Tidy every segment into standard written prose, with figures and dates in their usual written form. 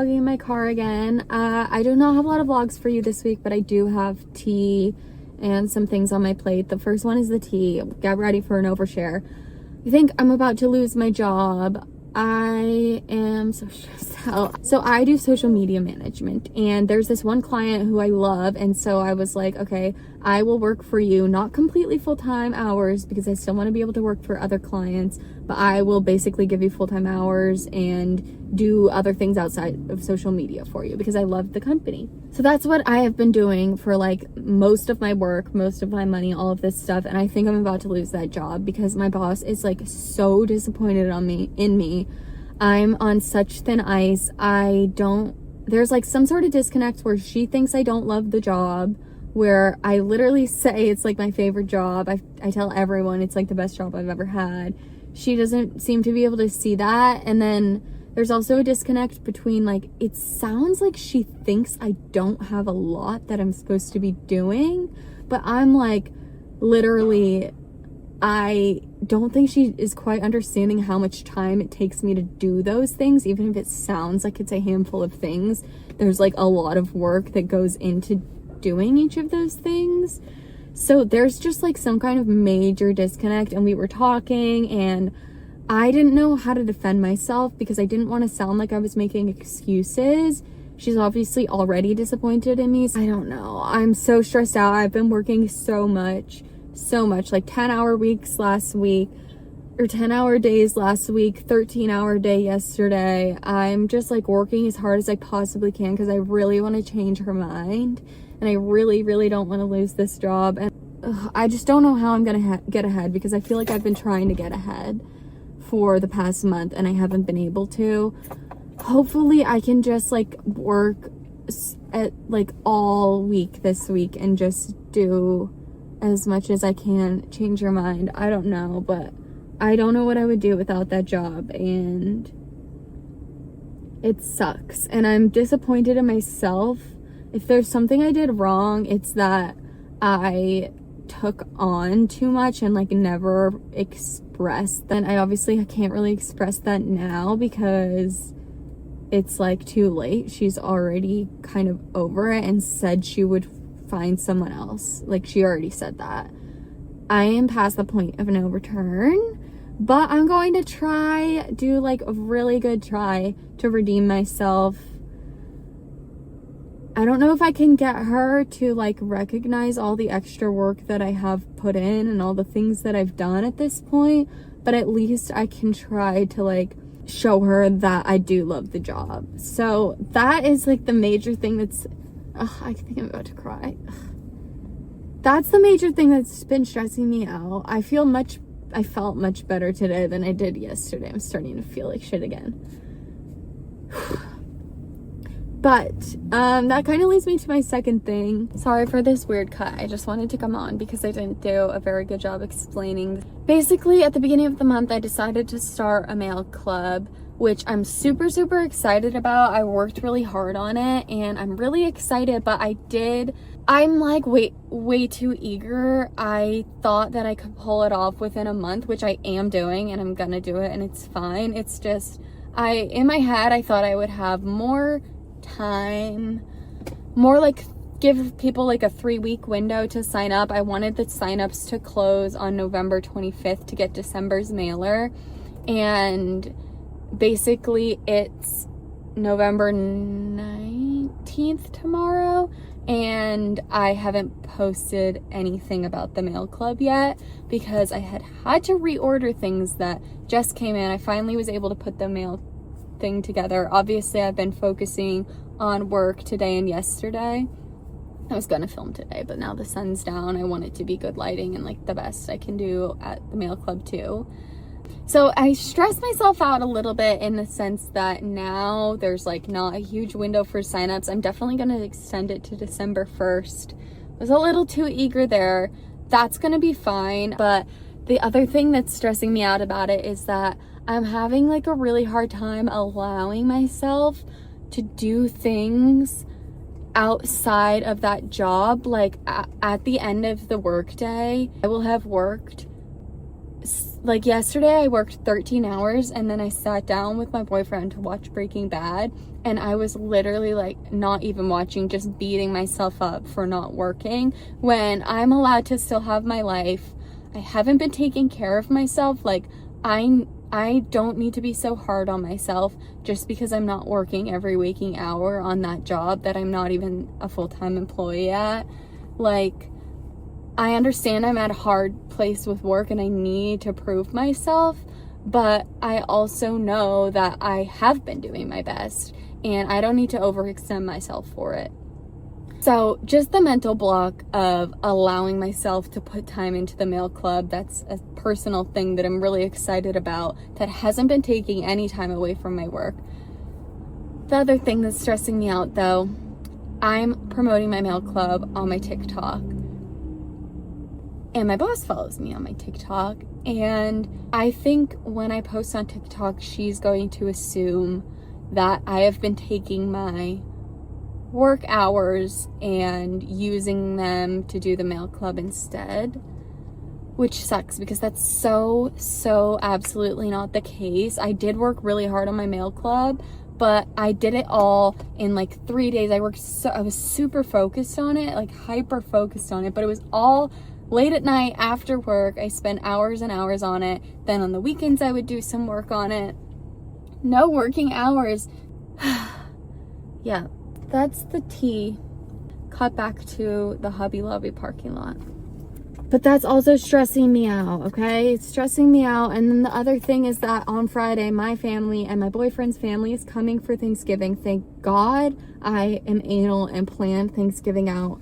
vlogging in my car again. I do not have a lot of vlogs for you this week, but I do have tea and some things on my plate. The first one is the tea. Get ready for an overshare. I think I'm about to lose my job. I am so stressed out. So I do social media management, and there's this one client who I love, and so I was like, okay, I will work for you, not completely full-time hours because I still want to be able to work for other clients, but I will basically give you full-time hours and do other things outside of social media for you because I love the company. So that's what I have been doing for like most of my work, most of my money, all of this stuff, and I think I'm about to lose that job because my boss is like so disappointed in me. I'm on such thin ice. There's like some sort of disconnect where she thinks I don't love the job, where I literally say it's like my favorite job. I tell everyone it's like the best job I've ever had. She doesn't seem to be able to see that. And then there's also a disconnect between like, it sounds like she thinks I don't have a lot that I'm supposed to be doing, but I'm like, literally, I don't think she is quite understanding how much time it takes me to do those things. Even if it sounds like it's a handful of things, there's like a lot of work that goes into doing each of those things. So there's just like some kind of major disconnect, and we were talking and I didn't know how to defend myself because I didn't want to sound like I was making excuses. She's obviously already disappointed in me. I don't know. I'm so stressed out. I've been working so much, like 10-hour weeks last week, or 10-hour days last week, 13-hour day yesterday. I'm just like working as hard as I possibly can because I really want to change her mind, and I really, really don't want to lose this job. And I just don't know how I'm gonna get ahead because I feel like I've been trying to get ahead for the past month and I haven't been able to. Hopefully I can just like work at like all week this week and just do as much as I can, change your mind. I don't know, but I don't know what I would do without that job, and it sucks. And I'm disappointed in myself. If there's something I did wrong, it's that I took on too much and like never expressed. Then I obviously can't really express that now because it's like too late. She's already kind of over it and said she would find someone else. Like, she already said that. I am past the point of no return, but I'm going to do like a really good try to redeem myself. I don't know if I can get her to like recognize all the extra work that I have put in and all the things that I've done at this point, but at least I can try to like show her that I do love the job. So that is like the major thing that's I think I'm about to cry. That's the major thing that's been stressing me out. I felt much better today than I did yesterday. I'm starting to feel like shit again. But that kind of leads me to my second thing. Sorry for this weird cut. I just wanted to come on because I didn't do a very good job explaining. Basically, at the beginning of the month, I decided to start a mail club, which I'm super, super excited about. I worked really hard on it and I'm really excited, but I'm like way too eager. I thought that I could pull it off within a month, which I am doing, and I'm gonna do it, and it's fine. It's just, in my head, I thought I would have more time, more like give people like a 3-week window to sign up. I wanted the signups to close on November 25th to get December's mailer, and basically it's November 19th tomorrow, and I haven't posted anything about the mail club yet because I had to reorder things that just came in. I finally was able to put the mail thing together. Obviously, I've been focusing on work today and yesterday. I was gonna film today, but now the sun's down. I want it to be good lighting and like the best I can do at the mail club too. So I stressed myself out a little bit in the sense that now there's like not a huge window for signups. I'm definitely gonna extend it to December 1st. I was a little too eager there. That's gonna be fine. But the other thing that's stressing me out about it is that I'm having like a really hard time allowing myself to do things outside of that job. Like at the end of the workday, I will have worked Like yesterday I worked 13 hours and then I sat down with my boyfriend to watch Breaking Bad, and I was literally like not even watching, just beating myself up for not working when I'm allowed to still have my life. I haven't been taking care of myself. Like I don't need to be so hard on myself just because I'm not working every waking hour on that job that I'm not even a full-time employee at. Like, I understand I'm at a hard place with work and I need to prove myself, but I also know that I have been doing my best and I don't need to overextend myself for it. So just the mental block of allowing myself to put time into the mail club, that's a personal thing that I'm really excited about that hasn't been taking any time away from my work. The other thing that's stressing me out though, I'm promoting my mail club on my TikTok. And my boss follows me on my TikTok. And I think when I post on TikTok, she's going to assume that I have been taking my work hours and using them to do the mail club instead, which sucks because that's so absolutely not the case. I did work really hard on my mail club, but I did it all in like 3 days. I was super focused on it, like hyper focused on it, but it was all late at night after work. I spent hours and hours on it. Then on the weekends I would do some work on it. No working hours. Yeah, that's the tea. Cut back to the Hobby Lobby parking lot. But that's also stressing me out, okay? It's stressing me out. And then the other thing is that on Friday, my family and my boyfriend's family is coming for Thanksgiving. Thank God I am anal and planned Thanksgiving out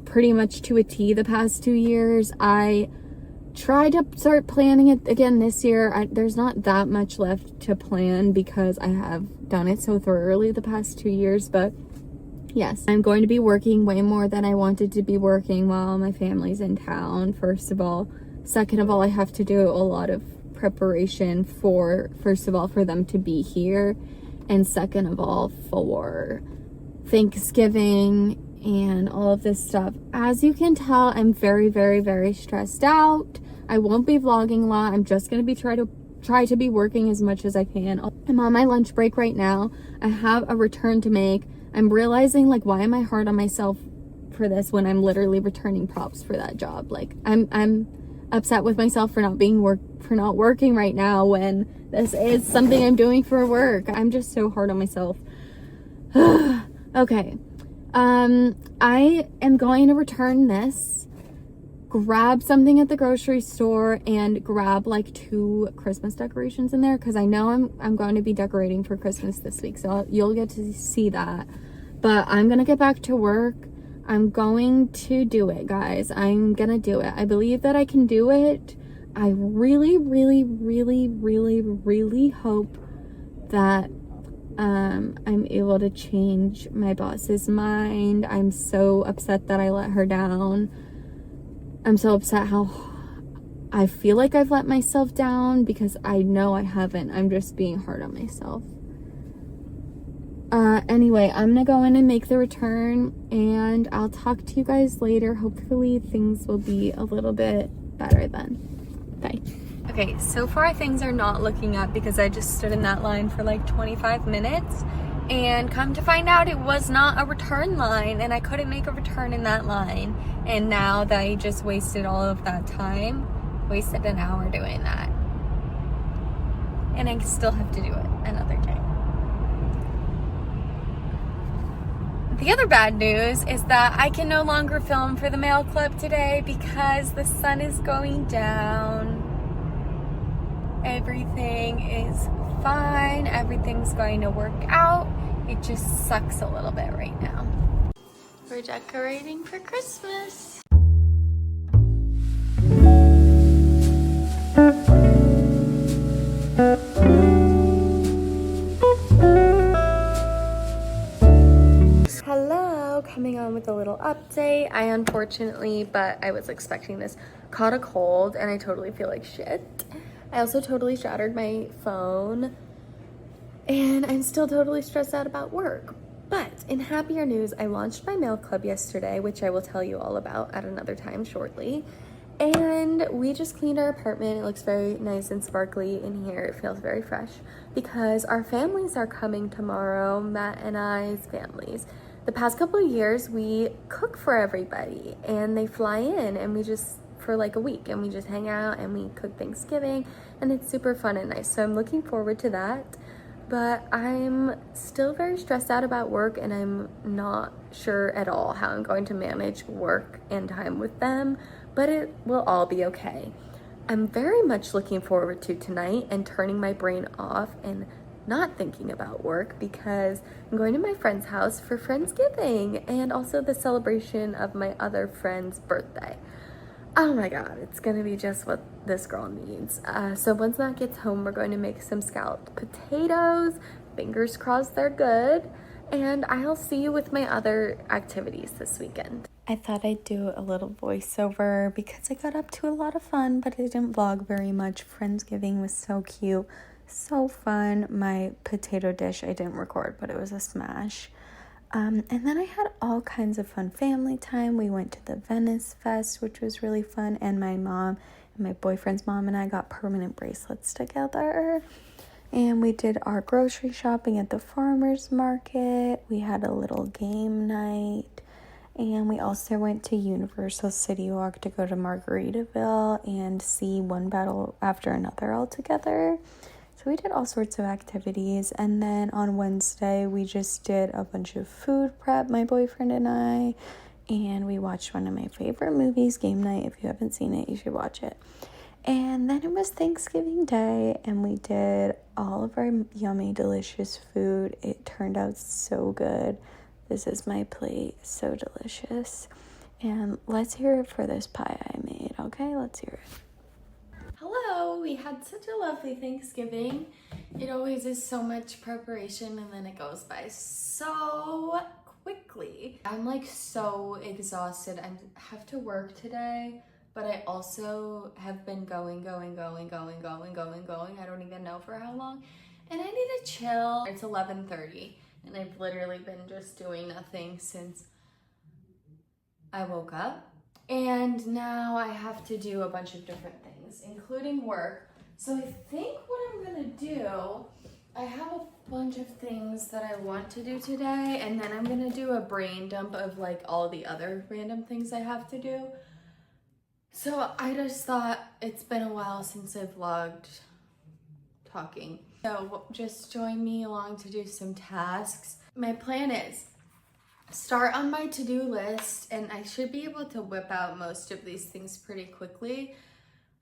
pretty much to a T the past 2 years. I tried to start planning it again this year. There's not that much left to plan because I have done it so thoroughly the past 2 years, but yes, I'm going to be working way more than I wanted to be working while my family's in town, first of all. Second of all, I have to do a lot of preparation for, first of all, for them to be here, and second of all, for Thanksgiving and all of this stuff. As you can tell, I'm very stressed out. I won't be vlogging a lot. I'm just going to be try to be working as much as I can. I'm on my lunch break right now. I have a return to make. I'm realizing, like, why am I hard on myself for this when I'm literally returning props for that job? Like, I'm upset with myself for not working right now when this is something I'm doing for work. I'm just so hard on myself. Okay. I am going to return this, grab something at the grocery store, and grab like 2 Christmas decorations in there because I know I'm going to be decorating for Christmas this week, so you'll get to see that. But I'm gonna get back to work. I'm going to do it, guys. I'm gonna do it. I believe that I can do it. I really hope that I'm able to change my boss's mind. I'm so upset that I let her down. I'm so upset how I feel like I've let myself down because I know I haven't. I'm just being hard on myself. Anyway, I'm gonna go in and make the return and I'll talk to you guys later. Hopefully things will be a little bit better then. Bye. Okay, so far things are not looking up because I just stood in that line for like 25 minutes and come to find out it was not a return line and I couldn't make a return in that line. And now that I just wasted all of that time, wasted an hour doing that. And I still have to do it another day. The other bad news is that I can no longer film for the mail club today because the sun is going down. Everything is fine. Everything's going to work out. It just sucks a little bit right now. We're decorating for Christmas. Hello, coming on with a little update. I unfortunately, but I was expecting this, caught a cold and I totally feel like shit. I also totally shattered my phone and I'm still totally stressed out about work. But in happier news, I launched my mail club yesterday, which I will tell you all about at another time shortly. And we just cleaned our apartment. It looks very nice and sparkly in here. It feels very fresh because our families are coming tomorrow, Matt and I's families. The past couple of years, we cook for everybody and they fly in and we just, for like a week, and we just hang out and we cook Thanksgiving, and it's super fun and nice. So I'm looking forward to that. But I'm still very stressed out about work, and I'm not sure at all how I'm going to manage work and time with them, but it will all be okay. I'm very much looking forward to tonight and turning my brain off and not thinking about work, because I'm going to my friend's house for friendsgiving and also the celebration of my other friend's birthday. Oh my god, it's gonna be just what this girl needs. So once Matt gets home, we're going to make some scalloped potatoes. Fingers crossed they're good. And I'll see you with my other activities this weekend. I thought I'd do a little voiceover because I got up to a lot of fun, but I didn't vlog very much. Friendsgiving was so cute, so fun. My potato dish I didn't record, but it was a smash. And then I had all kinds of fun family time. We went to the Venice Fest, which was really fun. And my mom and my boyfriend's mom and I got permanent bracelets together. And we did our grocery shopping at the farmer's market. We had a little game night. And we also went to Universal City Walk to go to Margaritaville and see one battle after another all together. So we did all sorts of activities, and then on Wednesday we just did a bunch of food prep, my boyfriend and I, and we watched one of my favorite movies, Game Night. If you haven't seen it, you should watch it. And then it was Thanksgiving Day, and we did all of our yummy, delicious food. It turned out so good. This is my plate, so delicious. And let's hear it for this pie I made, okay? Let's hear it. Hello, we had such a lovely Thanksgiving. It always is so much preparation and then it goes by so quickly. I'm like so exhausted. I have to work today, but I also have been going. I don't even know for how long. And I need to chill. It's 11:30 and I've literally been just doing nothing since I woke up. And now I have to do a bunch of different things, including work. So I think what I'm gonna do, I have a bunch of things that I want to do today, and then I'm gonna do a brain dump of like all the other random things I have to do. So I just thought it's been a while since I vlogged talking. So just join me along to do some tasks. My plan is start on my to-do list, and I should be able to whip out most of these things pretty quickly.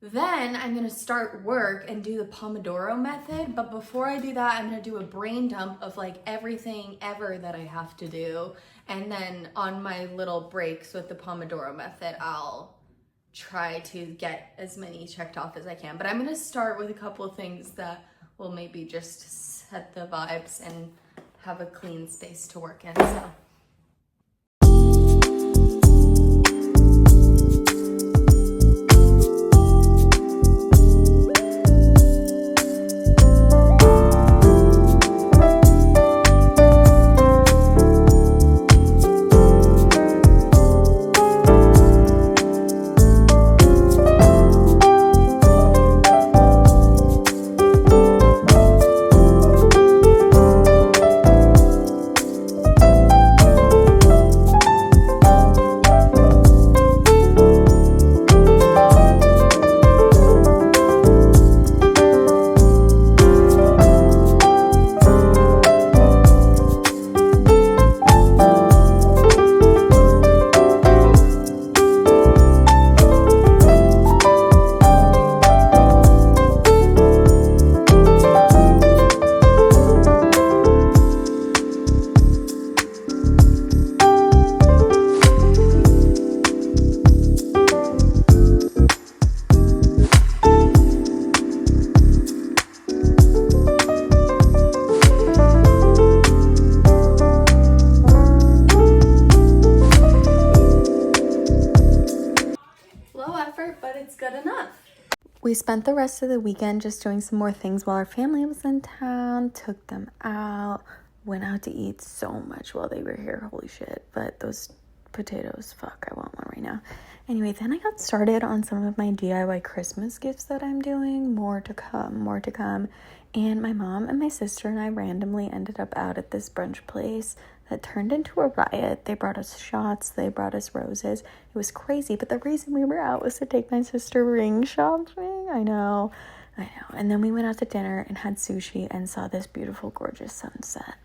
Then I'm gonna start work and do the Pomodoro method, but before I do that, I'm gonna do a brain dump of like everything ever that I have to do, and then on my little breaks with the Pomodoro method, I'll try to get as many checked off as I can. But I'm gonna start with a couple of things that will maybe just set the vibes and have a clean space to work in, so. We spent the rest of the weekend just doing some more things while our family was in town, took them out, went out to eat so much while they were here, holy shit. But those potatoes. Fuck, I want one right now. Anyway, then I got started on some of my DIY Christmas gifts that I'm doing. More to come. And my mom and my sister and I randomly ended up out at this brunch place that turned into a riot. They brought us shots. They brought us roses. It was crazy. But the reason we were out was to take my sister ring shopping. I know. And then we went out to dinner and had sushi and saw this beautiful, gorgeous sunset.